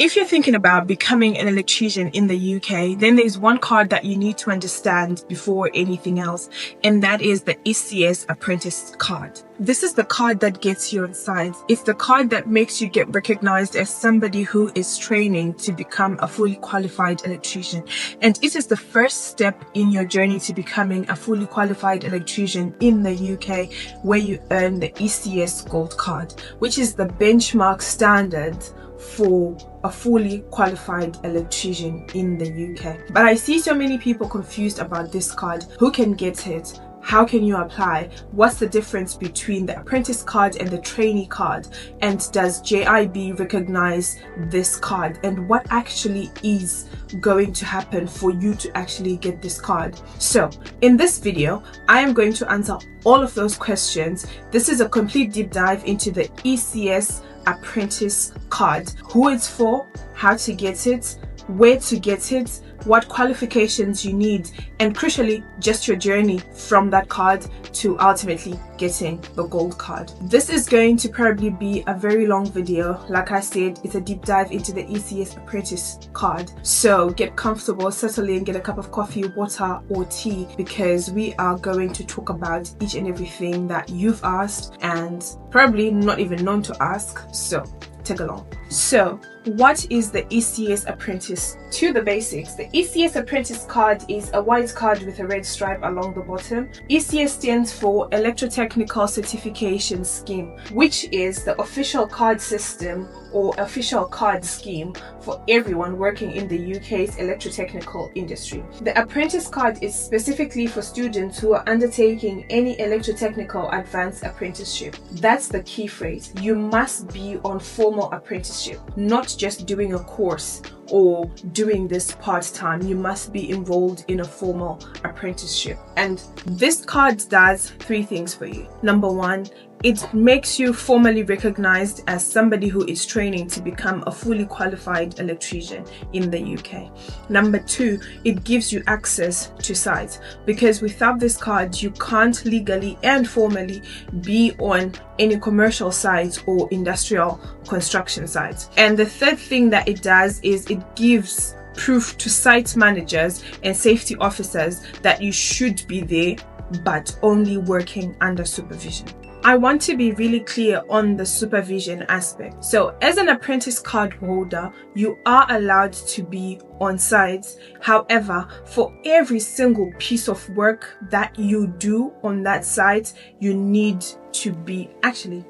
If you're thinking about becoming an electrician in the UK, then there's one card that you need to understand before anything else, and that is the ECS Apprentice Card. This is the card that gets you on site. It's the card that makes you get recognized as somebody who is training to become a fully qualified electrician. And it is the first step in your journey to becoming a fully qualified electrician in the UK, where you earn the ECS Gold Card, which is the benchmark standard for a fully qualified electrician in the UK. But I see so many people confused about this card. Who can get it? How can you apply? What's the difference between the apprentice card and the trainee card? And does JIB recognize this card? And what actually is going to happen for you to actually get this card? So in this video, I am going to answer all of those questions. This is a complete deep dive into the ECS Apprentice Card, who it's for, how to get it, where to get it, what qualifications you need, and crucially, just your journey from that card to ultimately getting the gold card. This is going to probably be a very long video. Like I said, it's a deep dive into the ECS Apprentice Card. So get comfortable, settle in, get a cup of coffee, water, or tea, because we are going to talk about each and everything that you've asked and probably not even known to ask. So tag along. So what is the ECS Apprentice? To the basics, the ECS Apprentice Card is a white card with a red stripe along the bottom. ECS stands for Electrotechnical Certification Scheme, which is the official card system or official card scheme for everyone working in the UK's electrotechnical industry. The Apprentice Card is specifically for students who are undertaking any electrotechnical advanced apprenticeship. That's the key phrase. You must be on formal apprenticeship, not just doing a course or doing this part-time. You must be enrolled in a formal apprenticeship. And this card does three things for you. Number one, it makes you formally recognized as somebody who is training to become a fully qualified electrician in the UK. Number two, it gives you access to sites, because without this card, you can't legally and formally be on any commercial sites or industrial construction sites. And the third thing that it does is it gives proof to site managers and safety officers that you should be there, but only working under supervision. I want to be really clear on the supervision aspect. So as an apprentice card holder, you are allowed to be on site. However, for every single piece of work that you do on that site, you need to be,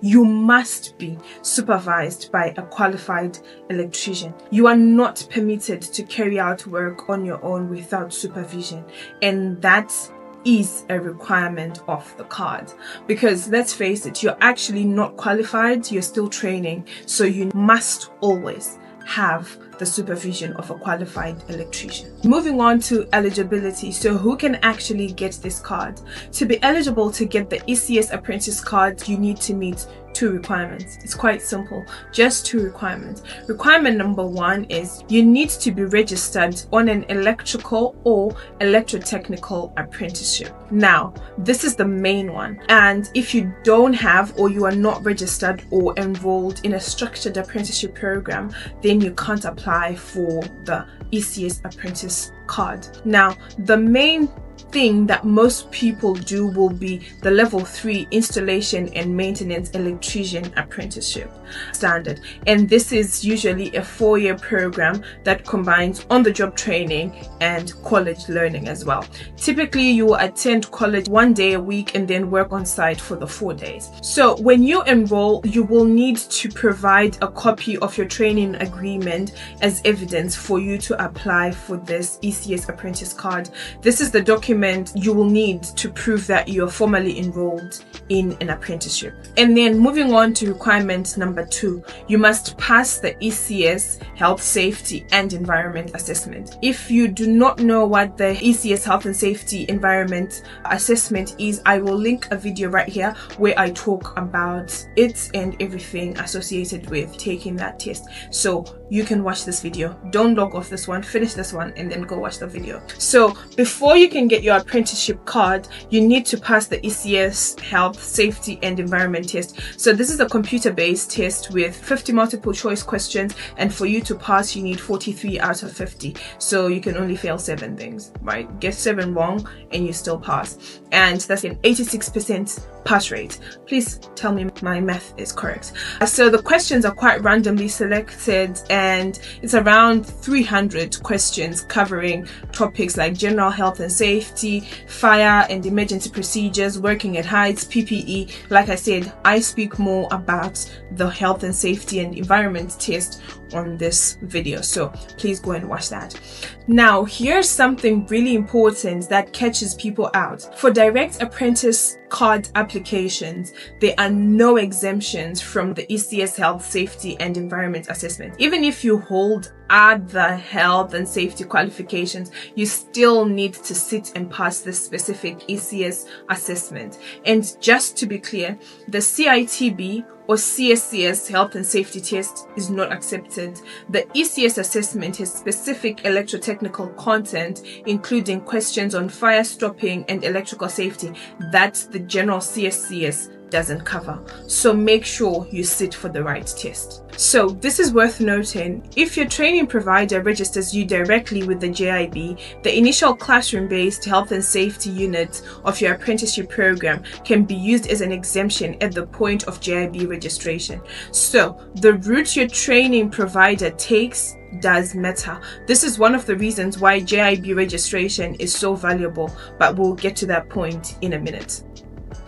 you must be supervised by a qualified electrician. You are not permitted to carry out work on your own without supervision. And that's is a requirement of the card, because let's face it, you're actually not qualified, you're still training, so you must always have the supervision of a qualified electrician. Moving on to eligibility. So who can actually get this card? To be eligible to get the ECS Apprentice Card, you need to meet two requirements. It's quite simple, just two requirements. Requirement number one is you need to be registered on an electrical or electrotechnical apprenticeship. Now, this is the main one. And if you don't have, or you are not registered or enrolled in a structured apprenticeship program, then you can't apply for the ECS Apprentice Card. Now, the main thing that most people do will be the level 3 installation and maintenance electrician apprenticeship standard, and this is usually a 4-year program that combines on-the-job training and college learning as well. Typically you will attend college 1 day a week and then work on site for the 4 days. So when you enroll, you will need to provide a copy of your training agreement as evidence for you to apply for this ECS Apprentice Card. This is the document you will need to prove that you're formally enrolled in an apprenticeship. And then moving on to requirement number 2, you must pass the ECS Health, Safety and Environment Assessment. If you do not know what the ECS Health and Safety Environment Assessment is, I will link a video right here where I talk about it and everything associated with taking that test. So you can watch this video. Don't log off this one, finish this one, and then go watch the video. So before you can get your apprenticeship card, you need to pass the ECS Health, Safety and Environment test. So this is a computer-based test with 50 multiple choice questions, and for you to pass, you need 43 out of 50. So you can only fail 7 things, right? Get 7 wrong and you still pass. And that's an 86% pass rate. Please tell me my math is correct. So the questions are quite randomly selected, and it's around 300 questions covering topics like general health and safety, fire and emergency procedures, working at heights, PPE. Like I said, I speak more about the health and safety and environment test on this video, so please go and watch that. Now, here's something really important that catches people out. For direct apprentice card applications, there are no exemptions from the ECS Health, Safety and Environment assessment. Even if you hold other health and safety qualifications, you still need to sit and pass this specific ECS assessment. And just to be clear, the CITB or CSCS health and safety test is not accepted. The ECS assessment has specific electrotechnical content, including questions on fire stopping and electrical safety, that the general CSCS doesn't cover. So make sure you sit for the right test. So this is worth noting. If your training provider registers you directly with the JIB, the initial classroom-based health and safety unit of your apprenticeship program can be used as an exemption at the point of JIB registration. So the route your training provider takes does matter. This is one of the reasons why JIB registration is so valuable, but we'll get to that point in a minute.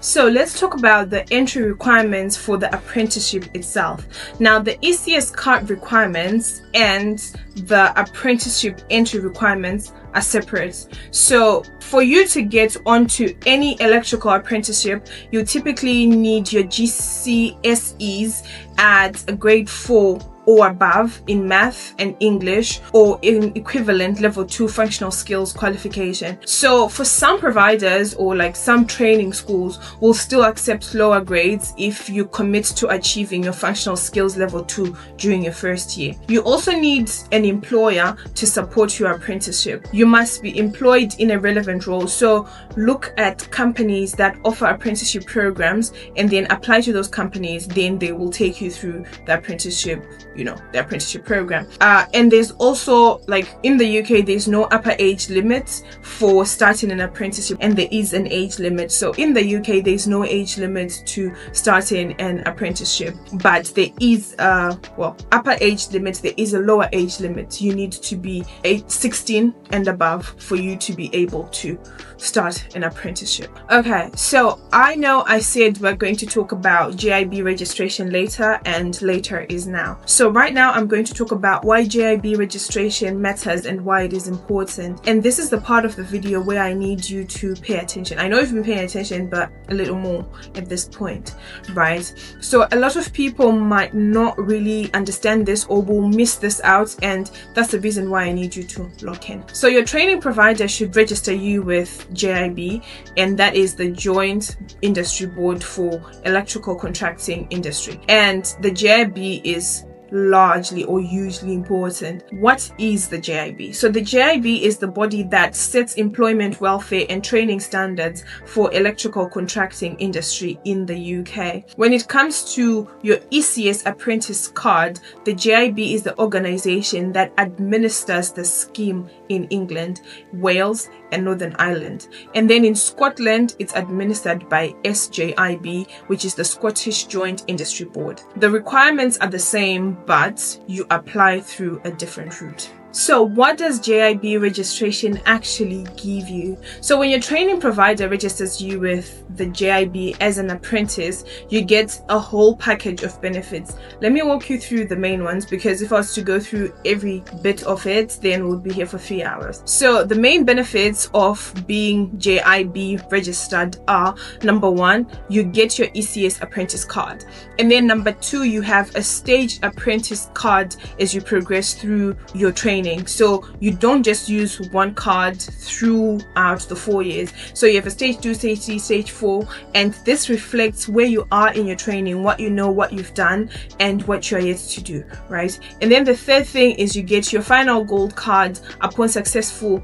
So let's talk about the entry requirements for the apprenticeship itself. Now, the ECS card requirements and the apprenticeship entry requirements are separate. So for you to get onto any electrical apprenticeship, you typically need your GCSEs at a grade 4 or above in math and English, or in equivalent level 2 functional skills qualification. So for some providers or like some training schools will still accept lower grades if you commit to achieving your functional skills level 2 during your first year. You also need an employer to support your apprenticeship. You must be employed in a relevant role. So look at companies that offer apprenticeship programs and then apply to those companies. Then they will take you through the apprenticeship, the apprenticeship program. And there's also, like in the UK, there's no upper age limit for starting an apprenticeship, and there is an age limit. So in the UK, there's no age limit to starting an apprenticeship, but there is upper age limit. There is a lower age limit. You need to be 16 and above for you to be able to start an apprenticeship. Okay, so I know I said we're going to talk about JIB registration later, and later is now. So right now I'm going to talk about why JIB registration matters and why it is important. And this is the part of the video where I need you to pay attention. I know you've been paying attention, but a little more at this point, right? So a lot of people might not really understand this or will miss this out, and that's the reason why I need you to lock in. So your training provider should register you with JIB, and that is the Joint Industry Board for Electrical Contracting Industry. And the JIB is largely or hugely important. What is the JIB? So the JIB is the body that sets employment, welfare and training standards for electrical contracting industry in the UK. When it comes to your ECS Apprentice card, the JIB is the organization that administers the scheme in England, Wales and Northern Ireland. And then in Scotland, it's administered by SJIB, which is the Scottish Joint Industry Board. The requirements are the same, but you apply through a different route. So what does JIB registration actually give you? So when your training provider registers you with the JIB as an apprentice, you get a whole package of benefits. Let me walk you through the main ones, because if I was to go through every bit of it, then we'll be here for 3 hours. So the main benefits of being JIB registered are: number 1, you get your ECS Apprentice card. And then number 2, you have a staged apprentice card as you progress through your training. training. So you don't just use one card throughout the 4 years. So you have a stage 2, stage 3, stage 4, and this reflects where you are in your training, what you know, what you've done, and what you're yet to do, right? And then the third thing is you get your final gold card upon successful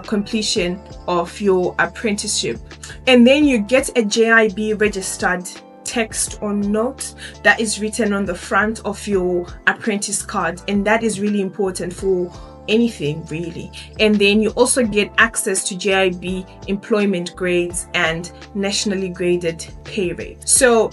completion of your apprenticeship. And then you get a JIB registered text or note that is written on the front of your apprentice card, and that is really important for anything really. And then you also get access to JIB employment grades and nationally graded pay rate. So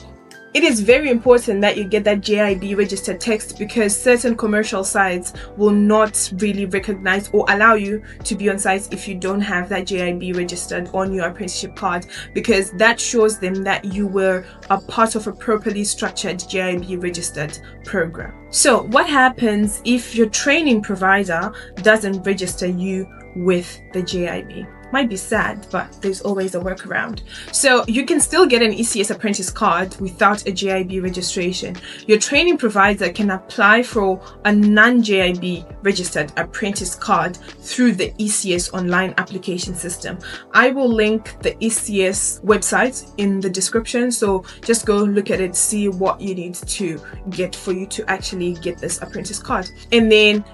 it is very important that you get that JIB registered text, because certain commercial sites will not really recognize or allow you to be on sites if you don't have that JIB registered on your apprenticeship card, because that shows them that you were a part of a properly structured JIB registered program. So what happens if your training provider doesn't register you with the JIB? Might be sad, but there's always a workaround. So you can still get an ECS Apprentice card without a JIB registration. Your training provider can apply for a non-JIB registered apprentice card through the ECS online application system. I will link the ECS website in the description, so just go look at it, see what you need to get for you to actually get this apprentice card. And then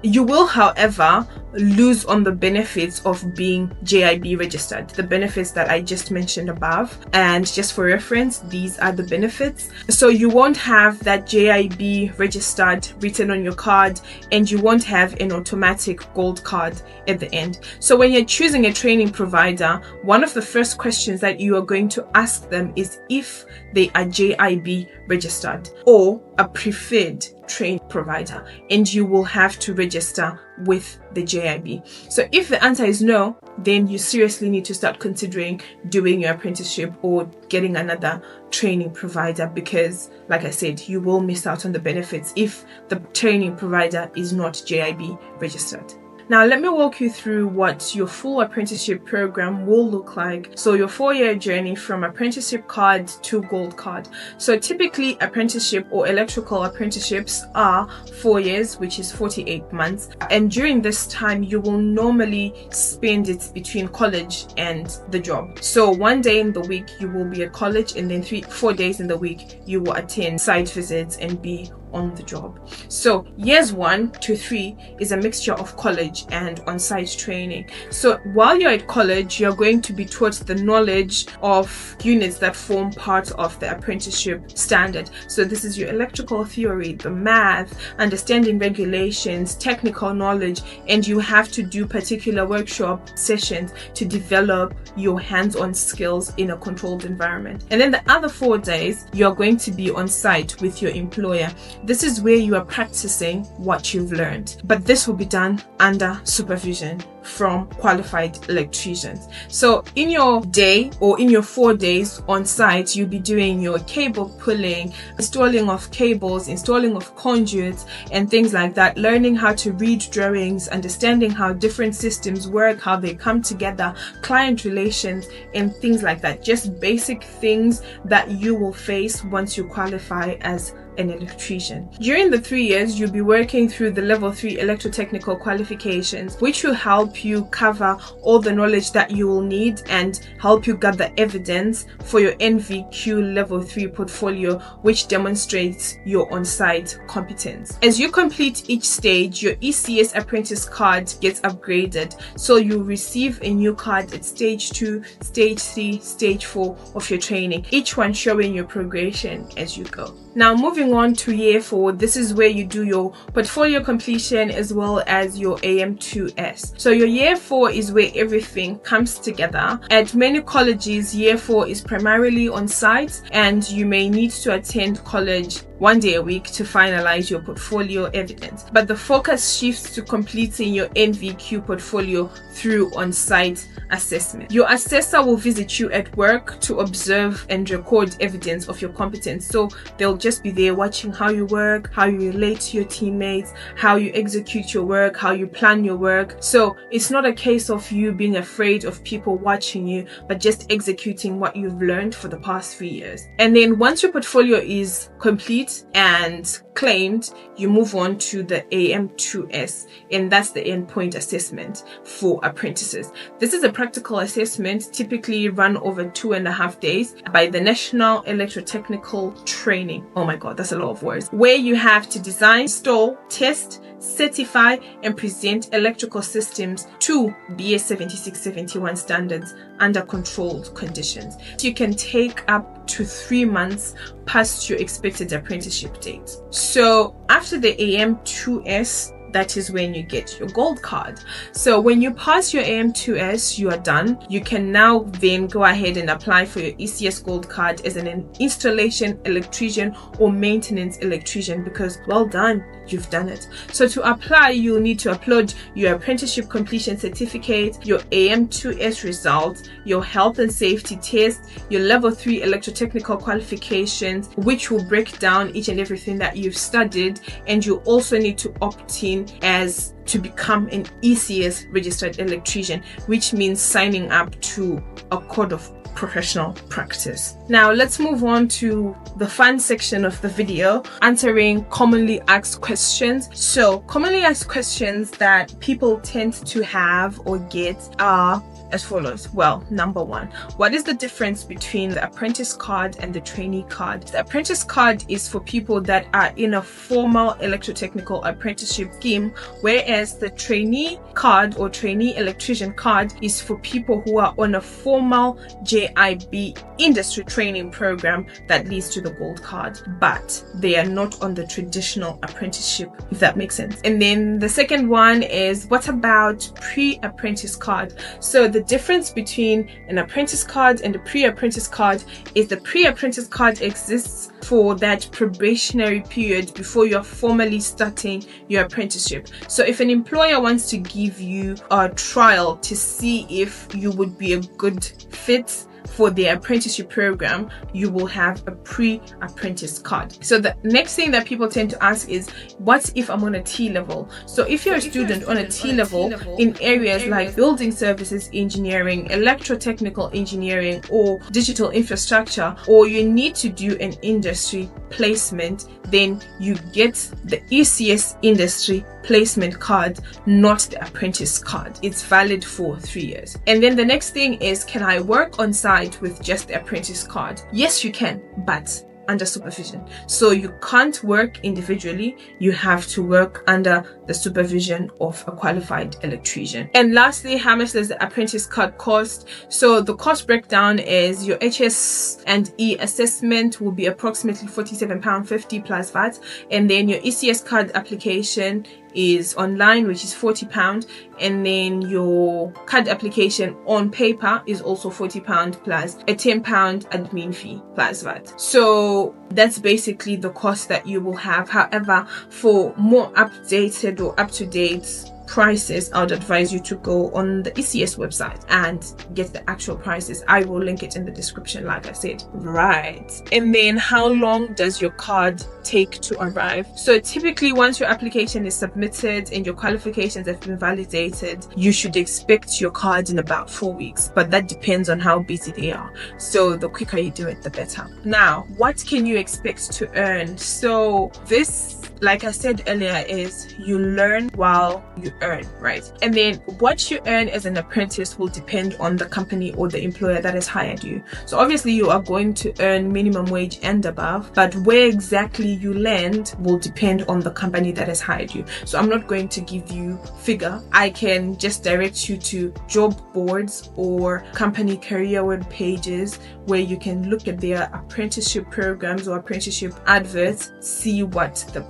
you will, however, lose on the benefits of being JIB registered, the benefits that I just mentioned above. And just for reference, these are the benefits. So you won't have that JIB registered written on your card, and you won't have an automatic gold card at the end. So when you're choosing a training provider, one of the first questions that you are going to ask them is if they are JIB registered or a preferred training provider, and you will have to register with the JIB. So if the answer is no, then you seriously need to start considering doing your apprenticeship or getting another training provider, because like I said, you will miss out on the benefits if the training provider is not JIB registered. Now, let me walk you through what your full apprenticeship program will look like. So your 4-year journey from apprenticeship card to gold card. So typically apprenticeship or electrical apprenticeships are 4 years, which is 48 months. And during this time, you will normally spend it between college and the job. So 1 day in the week, you will be at college, and then 4 days in the week, you will attend site visits and be on the job. So years 1 to 3 is a mixture of college and on-site training. So while you're at college, you're going to be taught the knowledge of units that form part of the apprenticeship standard. So this is your electrical theory, the math, understanding regulations, technical knowledge, and you have to do particular workshop sessions to develop your hands-on skills in a controlled environment. And then the other 4 days, you're going to be on site with your employer. This is where you are practicing what you've learned, but this will be done under supervision from qualified electricians. So in your day or in your 4 days on site, you'll be doing your cable pulling, installing of cables, installing of conduits and things like that, learning how to read drawings, understanding how different systems work, how they come together, client relations and things like that. Just basic things that you will face once you qualify as an electrician. During the 3 years, you'll be working through the level 3 electrotechnical qualifications, which will help you cover all the knowledge that you will need and help you gather evidence for your NVQ level 3 portfolio, which demonstrates your on-site competence. As you complete each stage, your ECS Apprentice card gets upgraded. So you receive a new card at stage 2, stage 3, stage 4 of your training, each one showing your progression as you go. Now, moving on to year 4, this is where you do your portfolio completion as well as your AM2S. So your year 4 is where everything comes together. At many colleges, year 4 is primarily on site, and you may need to attend college 1 day a week to finalize your portfolio evidence. But the focus shifts to completing your NVQ portfolio through on-site assessment. Your assessor will visit you at work to observe and record evidence of your competence. So they'll just be there watching how you work, how you relate to your teammates, how you execute your work, how you plan your work. So it's not a case of you being afraid of people watching you, but just executing what you've learned for the past 3 years. And then once your portfolio is complete and claimed, you move on to the AM2S, and that's the endpoint assessment for apprentices. This is a practical assessment typically run over 2.5 days by the National Electrotechnical Training. Oh my god, that's a lot of words. Where you have to design, install, test, certify and present electrical systems to BS 7671 standards under controlled conditions. You can take up to 3 months past your expected apprenticeship date. So after the AM2S, that is when you get your gold card. So when you pass your AM2S, you are done. You can now then go ahead and apply for your ECS Gold Card as an installation electrician or maintenance electrician, because well done, you've done it. So to apply, you'll need to upload your apprenticeship completion certificate, your AM2S results, your health and safety test, your level 3 electrotechnical qualifications, which will break down each and everything that you've studied, and you also need to opt in as to become an ECS registered electrician, which means signing up to a code of professional practice. Now let's move on to the fun section of the video, answering commonly asked questions. So commonly asked questions that people tend to have or get are as follows. Well, number one, what is the difference between the apprentice card and the trainee card? The apprentice card is for people that are in a formal electrotechnical apprenticeship scheme, whereas the trainee card or trainee electrician card is for people who are on a formal JIB industry training program that leads to the gold card, but they are not on the traditional apprenticeship, if that makes sense. And then the second one is, what about pre-apprentice card? So the difference between an apprentice card and a pre-apprentice card is the pre-apprentice card exists for that probationary period before you're formally starting your apprenticeship. So if an employer wants to give you a trial to see if you would be a good fit for the apprenticeship program, you will have a pre-apprentice card. So the next thing that people tend to ask is, what if I'm on a T level? So if you're a student on a T level in areas like building services engineering, electrotechnical engineering, or digital infrastructure, or you need to do an industry placement, then you get the ECS industry placement card, not the apprentice card. It's valid for 3 years. And then the next thing is, can I work on site with just the apprentice card? Yes, you can, but under supervision. So you can't work individually, you have to work under the supervision of a qualified electrician. And lastly, how much does the apprentice card cost? So the cost breakdown is, your HS&E assessment will be approximately £47.50 plus VAT, and then your ECS card application is online, which is £40, and then your card application on paper is also £40 plus a £10 admin fee plus VAT. So that's basically the cost that you will have. However, for more updated or up-to-date prices, I would advise you to go on the ECS website and get the actual prices. I will link it in the description, like I said. Right. And then how long does your card take to arrive? So typically, once your application is submitted and your qualifications have been validated, you should expect your card in about 4 weeks, but that depends on how busy they are. So the quicker you do it, the better. Now, what can you expect to earn? So this, like I said earlier, is you learn while you earn, right? And then what you earn as an apprentice will depend on the company or the employer that has hired you. So obviously you are going to earn minimum wage and above, but where exactly you land will depend on the company that has hired you. So I'm not going to give you figure. I can just direct you to job boards or company career web pages where you can look at their apprenticeship programs or apprenticeship adverts, see what the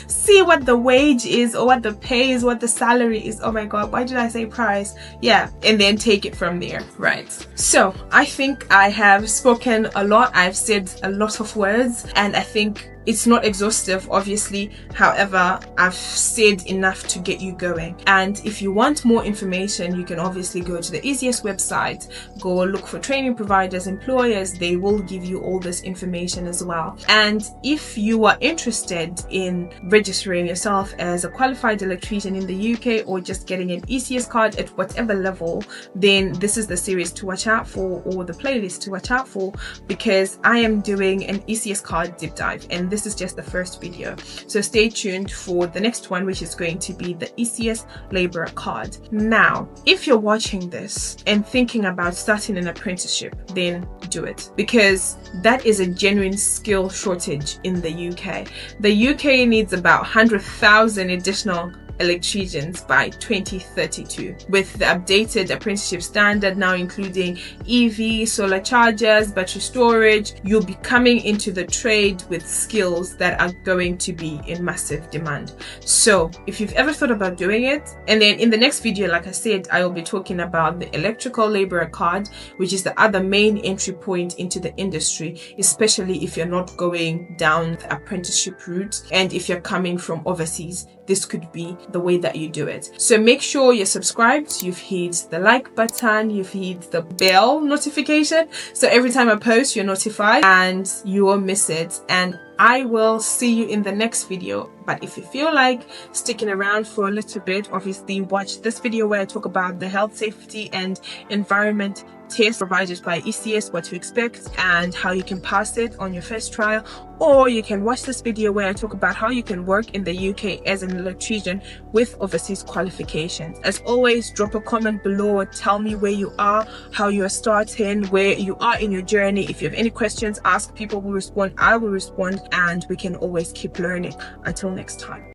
see what the wage is, or what the pay is, what the salary is. Oh my god, why did I say price? Yeah, and then take it from there, right? So I think I have spoken a lot. I've said a lot of words, and I think it's not exhaustive, obviously. However, I've said enough to get you going. And if you want more information, you can obviously go to the ECS website, go look for training providers, employers. They will give you all this information as well. And if you are interested in registering yourself as a qualified electrician in the UK, or just getting an ECS card at whatever level, then this is the series to watch out for, or the playlist to watch out for, because I am doing an ECS card deep dive, and this this is just the first video. So stay tuned for the next one, which is going to be the ECS Laborer Card. Now, if you're watching this and thinking about starting an apprenticeship, then do it, because that is a genuine skill shortage in the UK. The UK needs about 100,000 additional electricians by 2032, with the updated apprenticeship standard now including EV, solar chargers, battery storage. You'll be coming into the trade with skills that are going to be in massive demand. So if you've ever thought about doing it, and then in the next video, like I said, I will be talking about the electrical laborer card, which is the other main entry point into the industry, especially if you're not going down the apprenticeship route and if you're coming from overseas. This could be the way that you do it. So make sure you're subscribed, you've hit the like button, you've hit the bell notification, so every time I post you're notified and you won't miss it. And I will see you in the next video. But if you feel like sticking around for a little bit, obviously watch this video where I talk about the health, safety and environment test provided by ECS, what to expect and how you can pass it on your first trial. Or you can watch this video where I talk about how you can work in the UK as an electrician with overseas qualifications. As always, drop a comment below, tell me where you are, how you are starting, where you are in your journey. If you have any questions, ask, people will respond, I will respond, and we can always keep learning. Until next time.